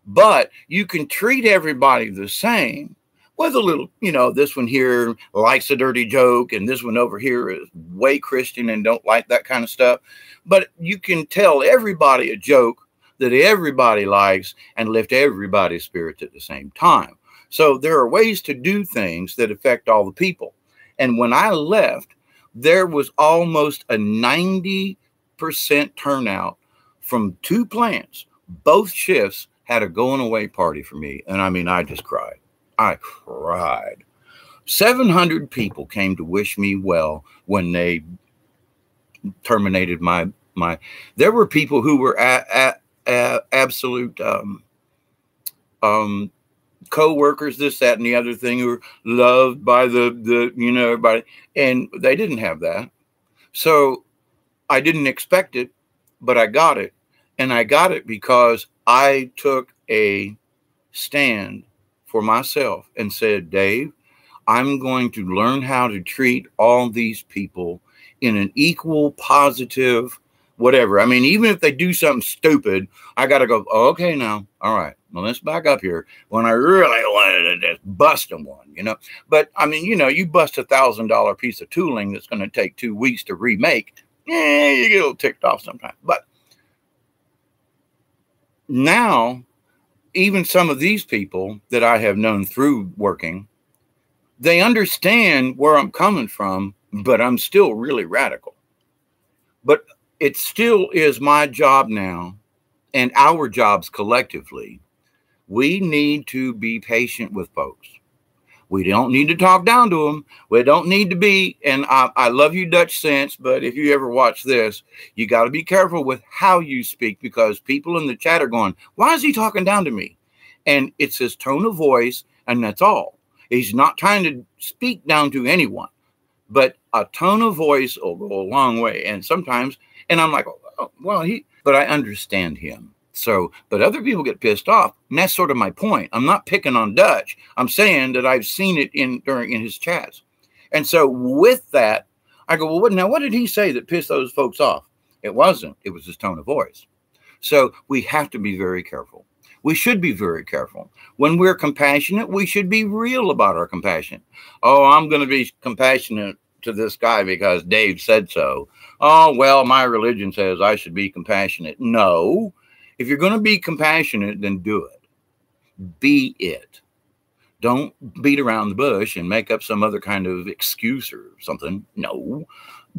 but you can treat everybody the same with a little, you know, this one here likes a dirty joke, and this one over here is way Christian and don't like that kind of stuff. But you can tell everybody a joke that everybody likes and lift everybody's spirits at the same time. So there are ways to do things that affect all the people. And when I left, there was almost a 90% turnout from 2 plants. Both shifts had a going away party for me. And I mean, I just cried. I cried. 700 people came to wish me well when they terminated my. There were people who were absolute co-workers, this, that, and the other thing, who were loved by the you know, everybody, and they didn't have that. So I didn't expect it, but I got it. And I got it because I took a stand for myself and said, Dave, I'm going to learn how to treat all these people in an equal, positive, whatever. I mean, even if they do something stupid, I got to go, oh, okay, now, all right, well, let's back up here. When I really wanted to just bust them one, you know. But, I mean, you know, you bust $1,000 piece of tooling that's going to take 2 weeks to remake, you get a little ticked off sometimes. But now, even some of these people that I have known through working, they understand where I'm coming from, but I'm still really radical. But it still is my job now, and our jobs collectively. We need to be patient with folks. We don't need to talk down to them. We don't need to be, and I love you, Dutch Sense, but if you ever watch this, you got to be careful with how you speak, because people in the chat are going, why is he talking down to me? And it's his tone of voice, and that's all. He's not trying to speak down to anyone, but a tone of voice will go a long way. And sometimes, and I'm like, oh, well, but I understand him. So, but other people get pissed off, and that's sort of my point. I'm not picking on Dutch. I'm saying that I've seen it in his chats. And so with that, I go, well, now what did he say that pissed those folks off? It wasn't. It was his tone of voice. So we have to be very careful. We should be very careful. When we're compassionate, we should be real about our compassion. Oh, I'm going to be compassionate to this guy because Dave said so. Oh, well, my religion says I should be compassionate. No. If you're going to be compassionate, then do it. Be it. Don't beat around the bush and make up some other kind of excuse or something. No.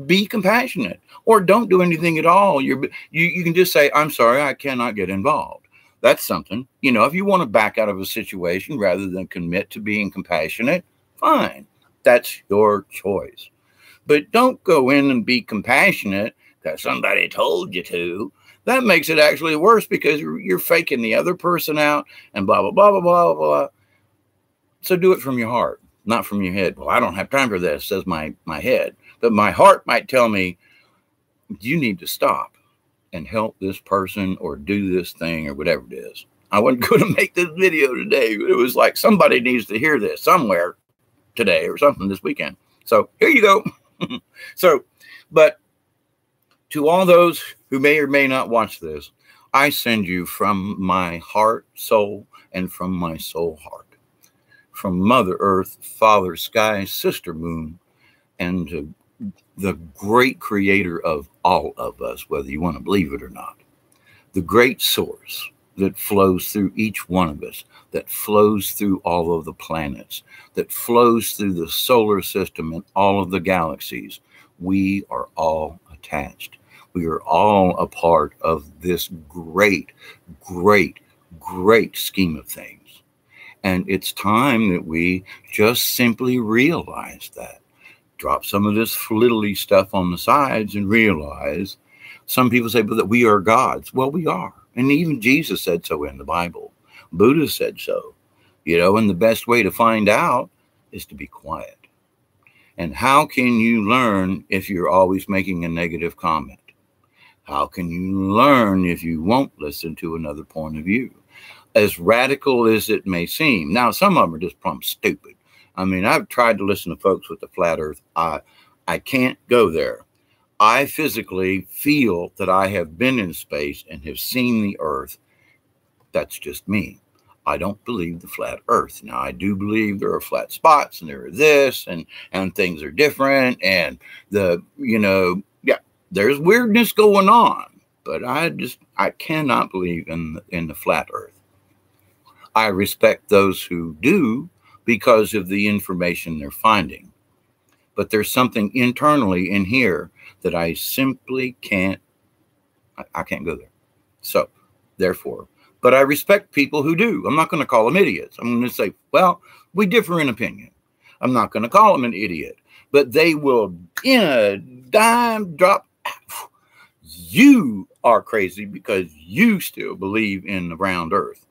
Be compassionate. Or don't do anything at all. You can just say, I'm sorry, I cannot get involved. That's something. You know, if you want to back out of a situation rather than commit to being compassionate, fine. That's your choice. But don't go in and be compassionate because somebody told you to. That makes it actually worse because you're faking the other person out and blah, blah, blah, blah, blah, blah. So do it from your heart, not from your head. Well, I don't have time for this, says my head. But my heart might tell me, you need to stop and help this person or do this thing or whatever it is. I wasn't going to make this video today. But it was like somebody needs to hear this somewhere today or something this weekend. So here you go. So, but to all those who may or may not watch this, I send you from my heart, soul, and from my soul heart. From Mother Earth, Father Sky, Sister Moon, and to the great creator of all of us, whether you want to believe it or not. The great source. that flows through each one of us, that flows through all of the planets, that flows through the solar system and all of the galaxies. We are all attached. We are all a part of this great, great, great scheme of things. And it's time that we just simply realize that. Drop some of this flittly stuff on the sides and realize. Some people say, but that we are gods. Well, we are. And even Jesus said so in the Bible. Buddha said so. And the best way to find out is to be quiet. And how can you learn if you're always making a negative comment? How can you learn if you won't listen to another point of view? As radical as it may seem. Now, some of them are just plumb stupid. I mean, I've tried to listen to folks with the flat earth. I can't go there. I physically feel that I have been in space and have seen the earth. That's just me. I don't believe the flat earth. Now, I do believe there are flat spots and there are this and things are different. And there's weirdness going on. But I cannot believe in the flat earth. I respect those who do because of the information they're finding. But there's something internally in here that I simply can't, I can't go there. So, therefore, but I respect people who do. I'm not going to call them idiots. I'm going to say, well, we differ in opinion. I'm not going to call them an idiot. But they will, in a dime drop, you are crazy because you still believe in the round earth.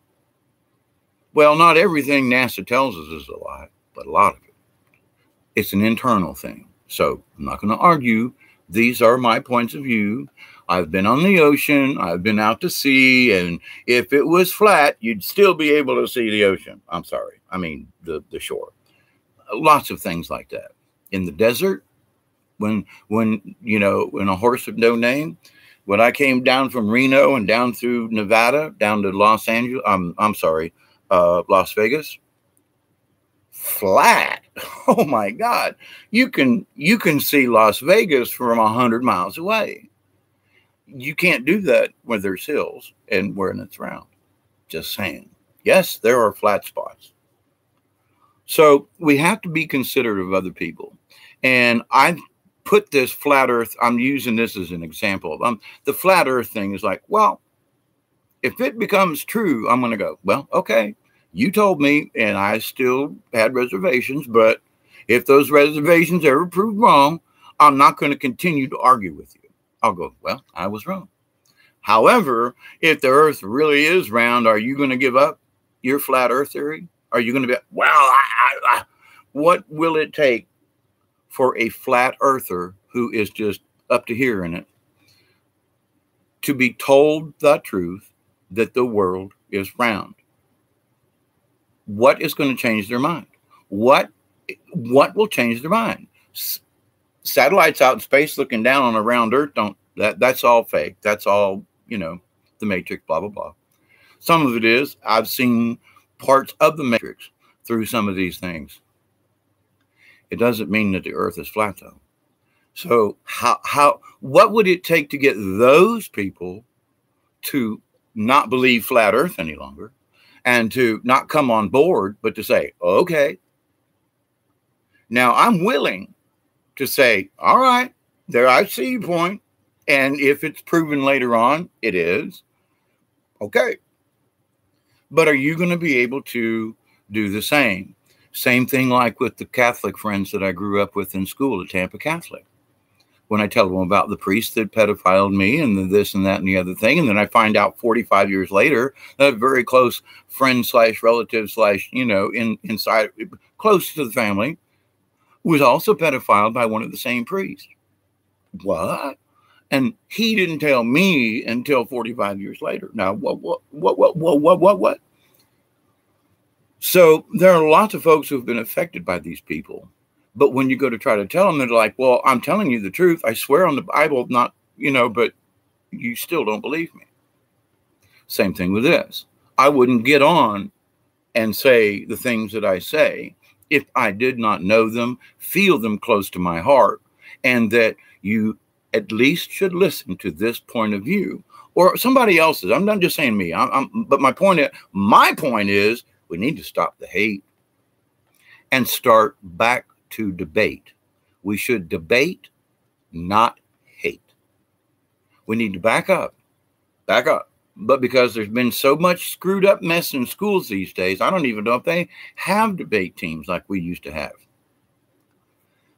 Well, not everything NASA tells us is a lie, but a lot of it. It's an internal thing. So I'm not going to argue. These are my points of view. I've been on the ocean. I've been out to sea. And if it was flat, you'd still be able to see the ocean. I'm sorry. I mean, the shore. Lots of things like that. In the desert, when a horse with no name, when I came down from Reno and down through Nevada, down to Los Angeles, Las Vegas, flat. Oh my God. You can see Las Vegas from 100 miles away. You can't do that when there's hills and when it's round. Just saying. Yes, there are flat spots. So we have to be considerate of other people. And I put this flat earth, I'm using this as an example. The flat earth thing is like, well, if it becomes true, I'm going to go, well, okay. You told me, and I still had reservations, but if those reservations ever prove wrong, I'm not going to continue to argue with you. I'll go, well, I was wrong. However, if the earth really is round, are you going to give up your flat earth theory? Are you going to be, well, what will it take for a flat earther who is just up to here in it to be told the truth that the world is round? What is going to change their mind? What will change their mind? Satellites out in space looking down on a round earth, that's all fake. That's all, the Matrix, blah, blah, blah. Some of it is, I've seen parts of the Matrix through some of these things. It doesn't mean that the earth is flat though. So what would it take to get those people to not believe flat earth any longer? And to not come on board, but to say, okay. Now, I'm willing to say, all right, there, I see your point. And if it's proven later on, it is. Okay. But are you going to be able to do the same? Same thing like with the Catholic friends that I grew up with in school at Tampa Catholic. When I tell them about the priest that pedophiled me and the this and that and the other thing. And then I find out 45 years later that a very close friend / relative / inside close to the family was also pedophiled by one of the same priests. What? And he didn't tell me until 45 years later. Now, what? So there are lots of folks who have been affected by these people. But when you go to try to tell them, they're like, well, I'm telling you the truth. I swear on the Bible, not, but you still don't believe me. Same thing with this. I wouldn't get on and say the things that I say if I did not know them, feel them close to my heart, and that you at least should listen to this point of view. or somebody else's. I'm not just saying me. But my point is, we need to stop the hate and start back to debate. We should debate, not hate. We need to back up. But because there's been so much screwed up mess in schools these days, I don't even know if they have debate teams like we used to have.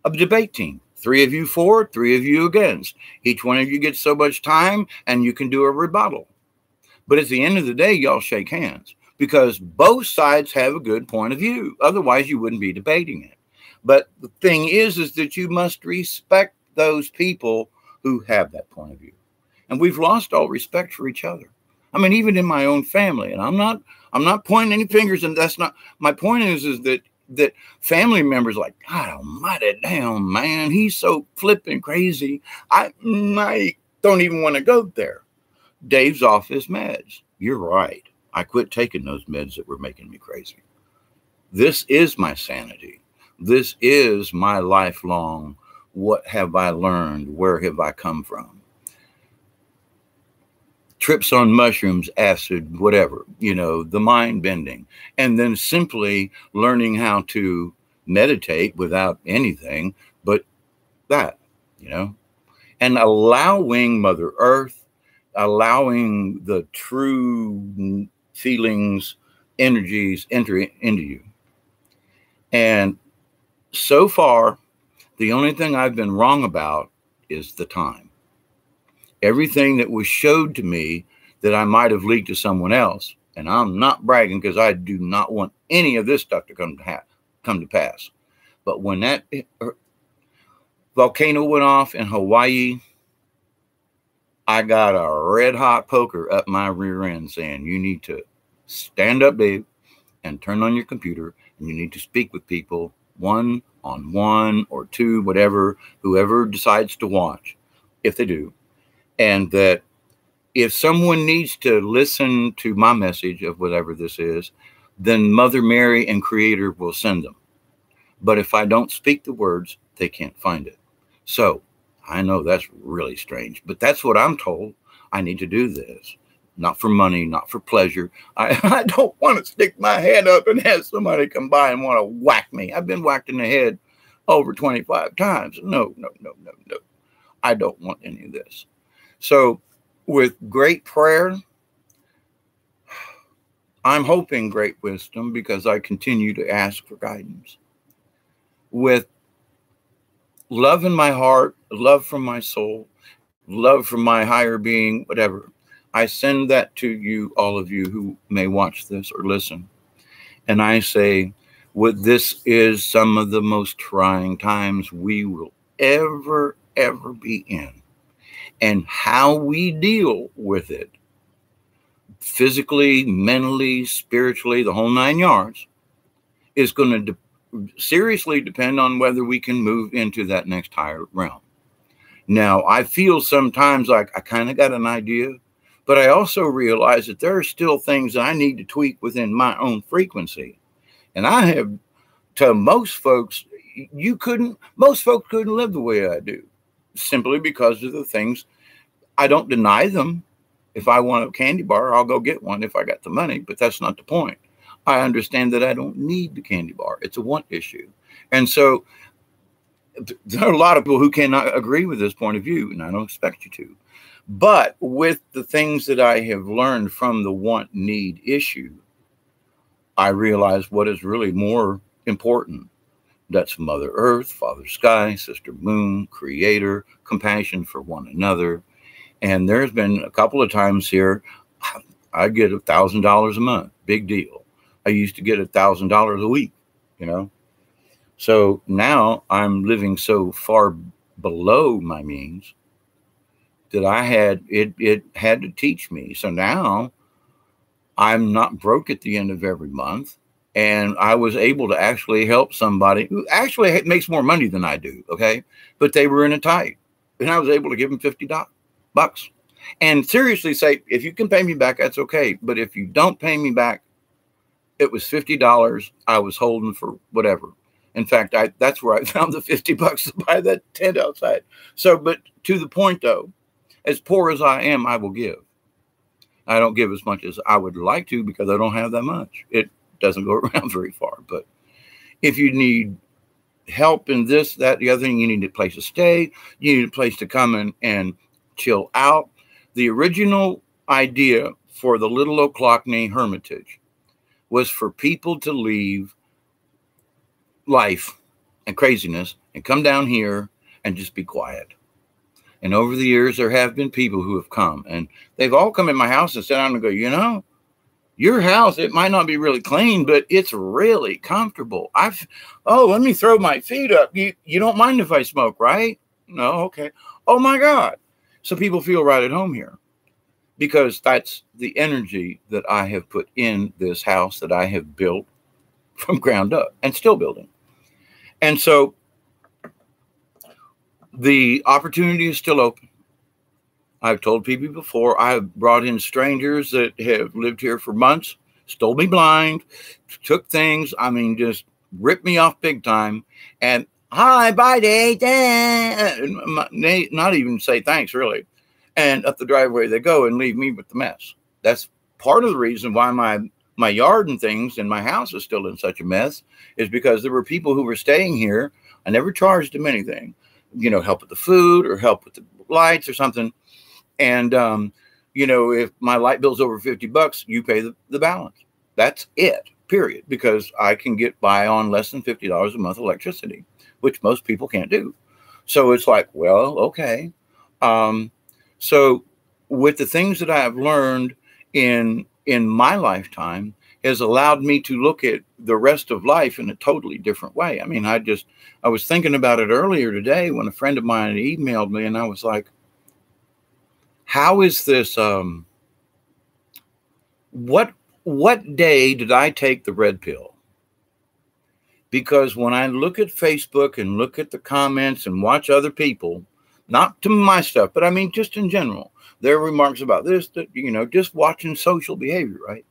A debate team, 3 of you for, 3 of you against. Each one of you gets so much time and you can do a rebuttal. But at the end of the day, y'all shake hands because both sides have a good point of view. Otherwise, you wouldn't be debating it. But the thing is that you must respect those people who have that point of view. And we've lost all respect for each other. I mean, even in my own family, and I'm not pointing any fingers, and that's not my point. Is that family members like, God almighty, damn man, he's so flipping crazy. I don't even want to go there. Dave's off his meds. You're right. I quit taking those meds that were making me crazy. This is my sanity. This is my lifelong. What have I learned? Where have I come from? Trips on mushrooms, acid, whatever, the mind bending, and then simply learning how to meditate without anything but that, and allowing Mother Earth, allowing the true feelings, energies enter into you. And so far, the only thing I've been wrong about is the time. Everything that was showed to me that I might have leaked to someone else, and I'm not bragging because I do not want any of this stuff to come to pass. But when that volcano went off in Hawaii, I got a red hot poker up my rear end saying, you need to stand up, Dave, and turn on your computer, and you need to speak with people one-on-one or 2, whatever, whoever decides to watch, if they do. And that if someone needs to listen to my message of whatever this is, then Mother Mary and Creator will send them. But if I don't speak the words, they can't find it. So I know that's really strange, but that's what I'm told. I need to do this, not for money, not for pleasure. I don't want to stick my head up and have somebody come by and want to whack me. I've been whacked in the head over 25 times. No. I don't want any of this. So with great prayer, I'm hoping great wisdom because I continue to ask for guidance. With love in my heart, love from my soul, love from my higher being, whatever, I send that to you, all of you who may watch this or listen. And I say, this is some of the most trying times we will ever be in. And how we deal with it, physically, mentally, spiritually, the whole 9 yards, is going to seriously depend on whether we can move into that next higher realm. Now, I feel sometimes like I kind of got an idea, but I also realize that there are still things that I need to tweak within my own frequency. And I have, to most folks, most folks couldn't live the way I do, simply because of the things. I don't deny them. If I want a candy bar, I'll go get one if I got the money, but that's not the point. I understand that I don't need the candy bar. It's a want issue. And so there are a lot of people who cannot agree with this point of view, and I don't expect you to. But with the things that I have learned from the want-need issue, I realize what is really more important. That's Mother Earth, Father Sky, Sister Moon, Creator, compassion for one another. And there's been a couple of times here, I get $1,000 a month, big deal. I used to get $1,000 a week, So now I'm living so far below my means that it had to teach me. So now I'm not broke at the end of every month. And I was able to actually help somebody who actually makes more money than I do. Okay. But they were in a tight, and I was able to give them $50 and seriously say, if you can pay me back, that's okay. But if you don't pay me back, it was $50 I was holding for whatever. In fact, that's where I found the $50 to buy that tent outside. So, but to the point though, as poor as I am, I will give. I don't give as much as I would like to because I don't have that much. It doesn't go around very far. But if you need help in this, that, the other thing, you need a place to stay. You need a place to come in and chill out. The original idea for the Little O'Clockney Hermitage was for people to leave life and craziness and come down here and just be quiet. And over the years, there have been people who have come, and they've all come in my house and sat down and go, you know, your house, it might not be really clean, but it's really comfortable. Let me throw my feet up. You don't mind if I smoke, right? No, okay. Oh my God. So people feel right at home here because that's the energy that I have put in this house that I have built from ground up and still building. And so the opportunity is still open. I've told people before, I've brought in strangers that have lived here for months, stole me blind, took things, I mean, just ripped me off big time. And hi, bye, day, not even say thanks, really. And up the driveway they go and leave me with the mess. That's part of the reason why my yard and things and my house is still in such a mess, is because there were people who were staying here. I never charged them anything, you know, help with the food or help with the lights or something. And, you know, if my light bill's over $50, you pay the balance. That's it, period. Because I can get by on less than $50 a month electricity, which most people can't do. So it's like, well, okay. So with the things that I have learned in my lifetime has allowed me to look at the rest of life in a totally different way. I mean, I was thinking about it earlier today when a friend of mine emailed me, and I was like, how is this, what day did I take the red pill? Because when I look at Facebook and look at the comments and watch other people, not to my stuff, but I mean, just in general, their remarks about this, that, you know, just watching social behavior, right?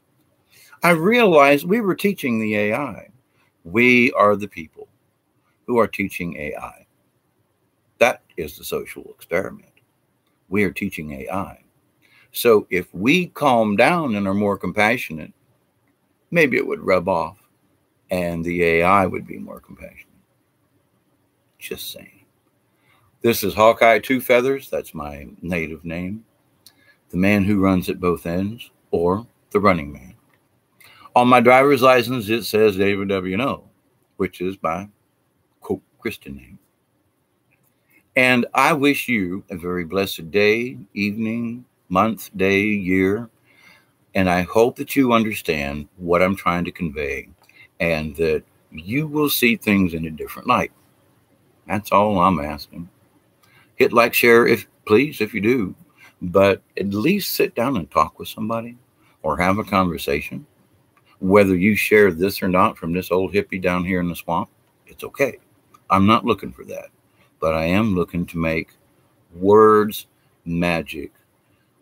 I realized we were teaching the AI. We are the people who are teaching AI. That is the social experiment. We are teaching AI. So if we calm down and are more compassionate, maybe it would rub off and the AI would be more compassionate. Just saying. This is Hawkeye Two Feathers. That's my native name. The man who runs at both ends, or the running man. On my driver's license, it says David W.N.O., which is my quote Christian name. And I wish you a very blessed day, evening, month, day, year. And I hope that you understand what I'm trying to convey and that you will see things in a different light. That's all I'm asking. Hit like, share, if you do. But at least sit down and talk with somebody or have a conversation. Whether you share this or not from this old hippie down here in the swamp, it's okay. I'm not looking for that. But I am looking to make words magic.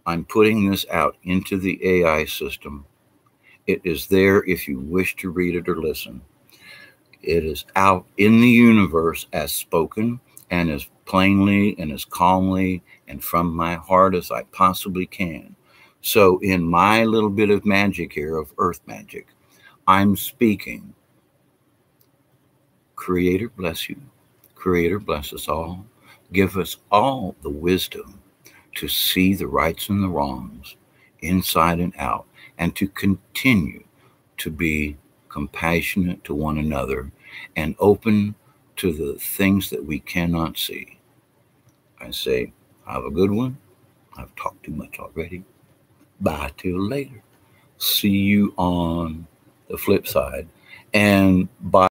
I'm putting this out into the AI system. It is there if you wish to read it or listen. It is out in the universe as spoken and as plainly and as calmly and from my heart as I possibly can. So in my little bit of magic here, of earth magic, I'm speaking. Creator bless you. Creator bless us all. Give us all the wisdom to see the rights and the wrongs inside and out, and to continue to be compassionate to one another and open to the things that we cannot see. I say, have a good one. I've talked too much already. Bye till later. See you on the flip side. And bye.